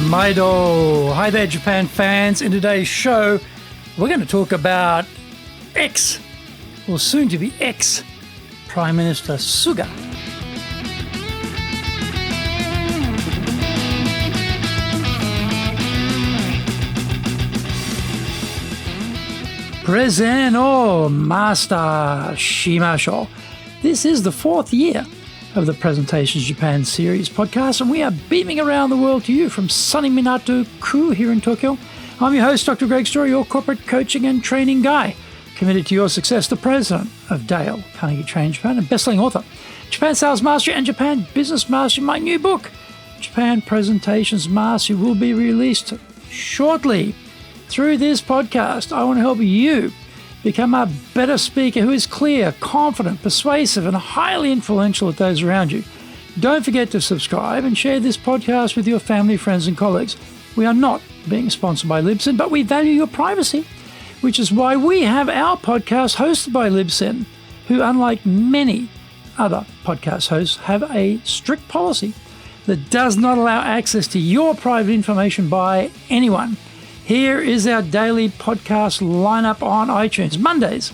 Maido. Hi there, Japan fans. In today's show, we're going to talk about soon to be Prime Minister Suga. Present Master Shimashou. This is the fourth year of the Presentations Japan series podcast, and we are beaming around the world to you from sunny Minato-ku here in Tokyo. I'm your host, Dr. Greg Story, your corporate coaching and training guy, committed to your success, the president of Dale Carnegie Training Japan and best-selling author, Japan Sales Mastery and Japan Business Mastery. My new book, Japan Presentations Mastery, will be released shortly. Through this podcast, I want to help you become a better speaker who is clear, confident, persuasive, and highly influential with those around you. Don't forget to subscribe and share this podcast with your family, friends, and colleagues. We are not being sponsored by Libsyn, but we value your privacy, which is why we have our podcast hosted by Libsyn, who, unlike many other podcast hosts, have a strict policy that does not allow access to your private information by anyone. Here is our daily podcast lineup on iTunes. Mondays,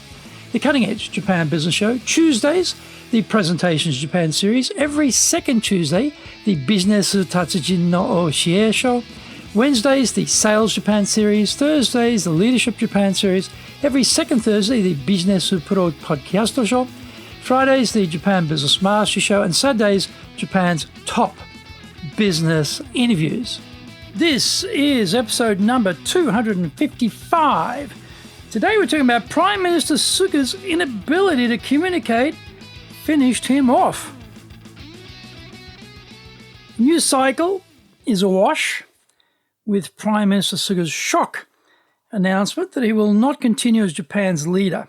the Cutting Edge Japan Business Show. Tuesdays, the Presentations Japan series. Every second Tuesday, the Business Tatsujin no Oshie Show. Wednesdays, the Sales Japan series. Thursdays, the Leadership Japan series. Every second Thursday, the Business Pro Podcast Show. Fridays, the Japan Business Mastery Show. And Saturdays, Japan's top business interviews. This is episode number 255. Today we're talking about Prime Minister Suga's inability to communicate finished him off. The news cycle is awash with Prime Minister Suga's shock announcement that he will not continue as Japan's leader.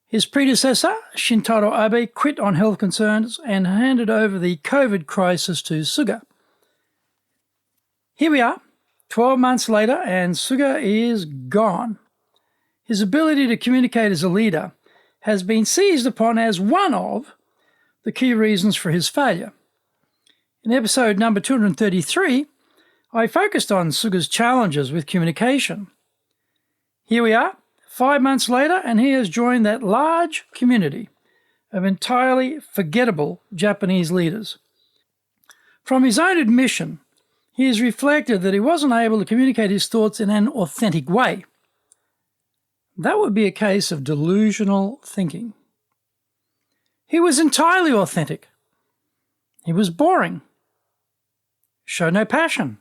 His predecessor, Shinzo Abe, quit on health concerns and handed over the COVID crisis to Suga. Here we are, 12 months later, and Suga is gone. His ability to communicate as a leader has been seized upon as one of the key reasons for his failure. In episode number 233, I focused on Suga's challenges with communication. Here we are, 5 months later, and he has joined that large community of entirely forgettable Japanese leaders. From his own admission, he has reflected that he wasn't able to communicate his thoughts in an authentic way. That would be a case of delusional thinking. He was entirely authentic. He was boring, showed no passion,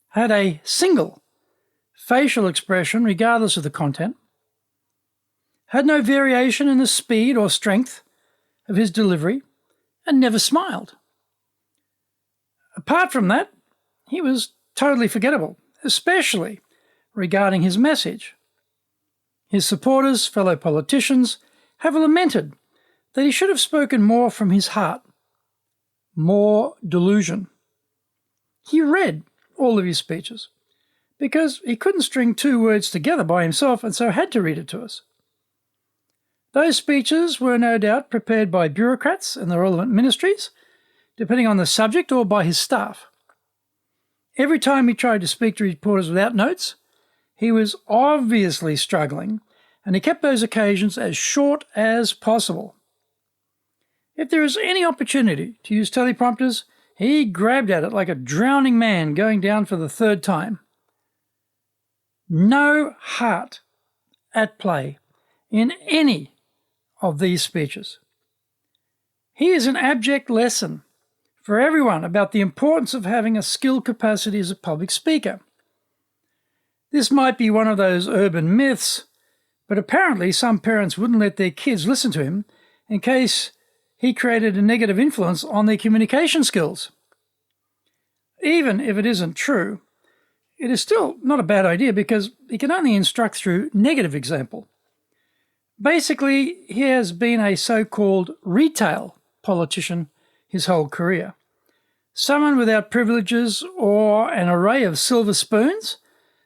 had a single facial expression regardless of the content, had no variation in the speed or strength of his delivery, and never smiled. Apart from that, he was totally forgettable, especially regarding his message. His supporters, fellow politicians, have lamented that he should have spoken more from his heart, more delusion. He read all of his speeches because he couldn't string two words together by himself and so had to read it to us. Those speeches were no doubt prepared by bureaucrats in the relevant ministries, depending on the subject, or by his staff. Every time he tried to speak to reporters without notes, he was obviously struggling, and he kept those occasions as short as possible. If there is any opportunity to use teleprompters, he grabbed at it like a drowning man going down for the third time. No heart at play in any of these speeches. He is an abject lesson for everyone about the importance of having a skill capacity as a public speaker. This might be one of those urban myths, but apparently some parents wouldn't let their kids listen to him in case he created a negative influence on their communication skills. Even if it isn't true, it is still not a bad idea because he can only instruct through negative example. Basically, he has been a so-called retail politician his whole career. Someone without privileges or an array of silver spoons,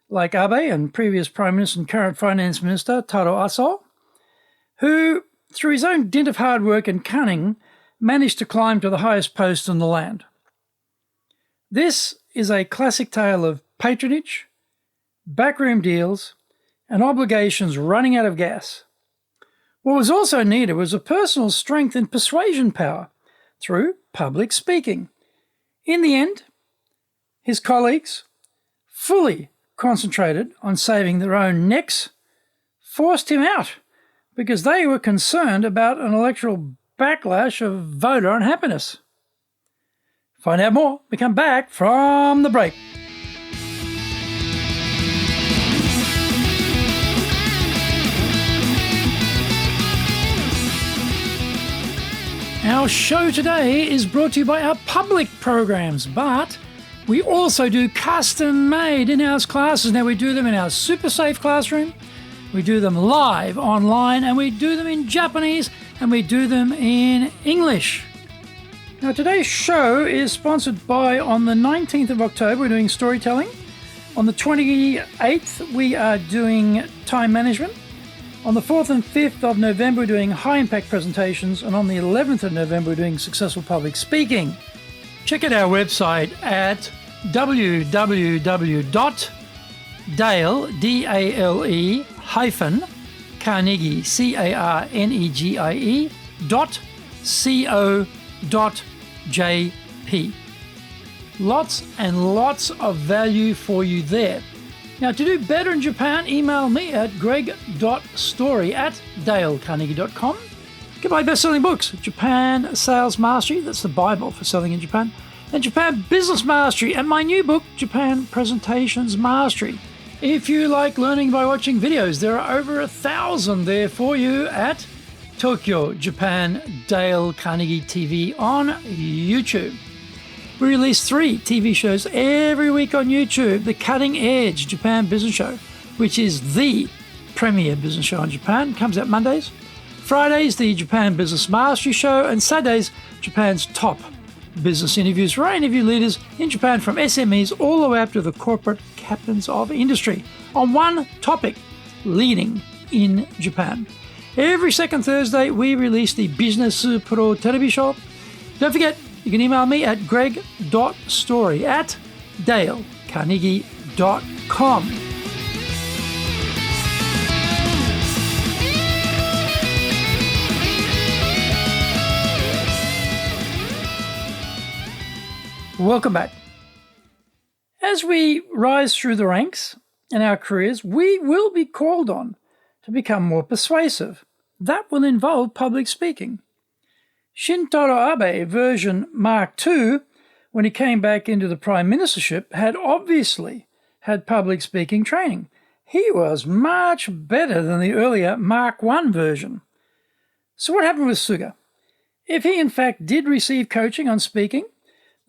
like Abe and previous Prime Minister and current Finance Minister Taro Aso, who, through his own dint of hard work and cunning, managed to climb to the highest post in the land. This is a classic tale of patronage, backroom deals, and obligations running out of gas. What was also needed was a personal strength and persuasion power through public speaking. In the end, his colleagues, fully concentrated on saving their own necks, forced him out because they were concerned about an electoral backlash of voter unhappiness. Find out more. We come back from the break. Our show today is brought to you by our public programs, but we also do custom-made in-house classes. Now, we do them in our super safe classroom, we do them live online, and we do them in Japanese, and we do them in English. Now, today's show is sponsored by, on the 19th of October, we're doing storytelling. On the 28th, we are doing time management. On the 4th and 5th of November, we're doing high-impact presentations. And on the 11th of November, we're doing successful public speaking. Check out our website at www.dale-carnegie, carnegie.co.jp. Lots and lots of value for you there. Now, to do better in Japan, email me at greg.story@dalecarnegie.com. Get my best-selling books, Japan Sales Mastery, that's the Bible for selling in Japan, and Japan Business Mastery, and my new book, Japan Presentations Mastery. If you like learning by watching videos, there are over 1,000 there for you at Tokyo, Japan, Dale Carnegie TV on YouTube. We release 3 TV shows every week on YouTube. The Cutting Edge Japan Business Show, which is the premier business show in Japan, comes out Mondays. Fridays, the Japan Business Mastery Show, and Saturdays, Japan's top business interviews, where I interview leaders in Japan from SMEs all the way up to the corporate captains of industry on one topic, leading in Japan. Every second Thursday, we release the Business Pro Television Show. Don't forget, you can email me at greg.story@dalecarnegie.com. Welcome back. As we rise through the ranks in our careers, we will be called on to become more persuasive. That will involve public speaking. Shinzo Abe, version Mark II, when he came back into the Prime Ministership, had obviously had public speaking training. He was much better than the earlier Mark I version. So what happened with Suga? If he in fact did receive coaching on speaking,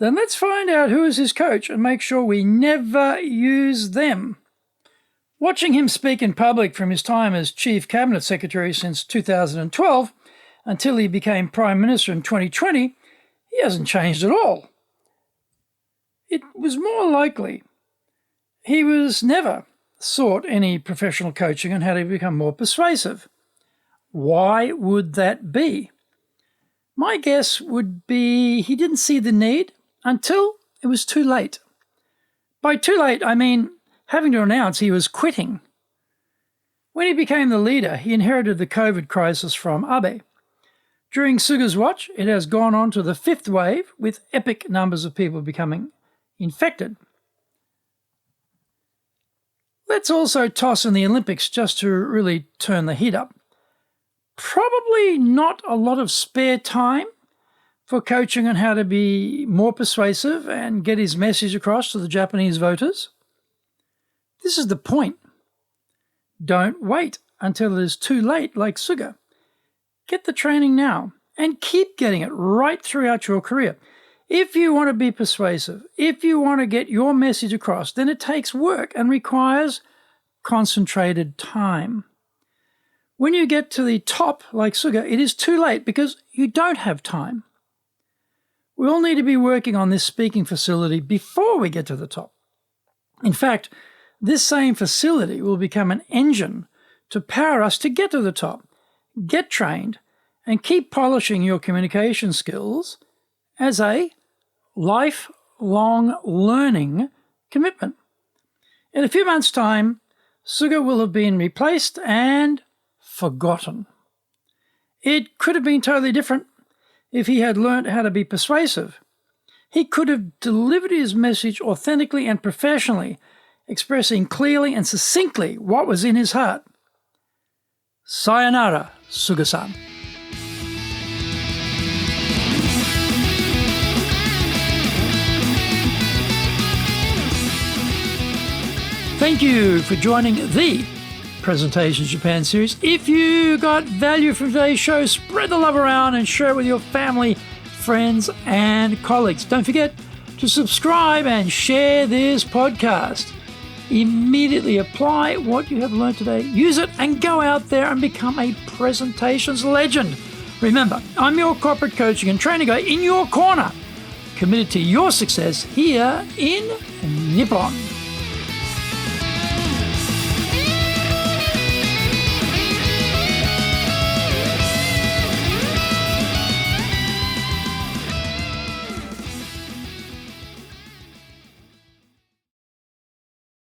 then let's find out who is his coach and make sure we never use them. Watching him speak in public from his time as Chief Cabinet Secretary since 2012, until he became Prime Minister in 2020, he hasn't changed at all. It was more likely he was never sought any professional coaching on how to become more persuasive. Why would that be? My guess would be he didn't see the need until it was too late. By too late, I mean having to announce he was quitting. When he became the leader, he inherited the COVID crisis from Abe. During Suga's watch, it has gone on to the 5th wave, with epic numbers of people becoming infected. Let's also toss in the Olympics just to really turn the heat up. Probably not a lot of spare time for coaching on how to be more persuasive and get his message across to the Japanese voters. This is the point. Don't wait until it is too late like Suga. Get the training now and keep getting it right throughout your career. If you want to be persuasive, if you want to get your message across, then it takes work and requires concentrated time. When you get to the top, like Suga, it is too late because you don't have time. We all need to be working on this speaking facility before we get to the top. In fact, this same facility will become an engine to power us to get to the top. Get trained and keep polishing your communication skills as a life lifelong learning commitment. In a few months' time, Suga will have been replaced and forgotten. It could have been totally different if he had learnt how to be persuasive. He could have delivered his message authentically and professionally, expressing clearly and succinctly what was in his heart. Sayonara, Suga-san. Thank you for joining the Presentations Japan series. If you got value from today's show, spread the love around and share it with your family, friends, and colleagues. Don't forget to subscribe and share this podcast. Immediately apply what you have learned today, use it, and go out there and become a presentations legend. Remember, I'm your corporate coaching and training guy in your corner, committed to your success here in Nippon.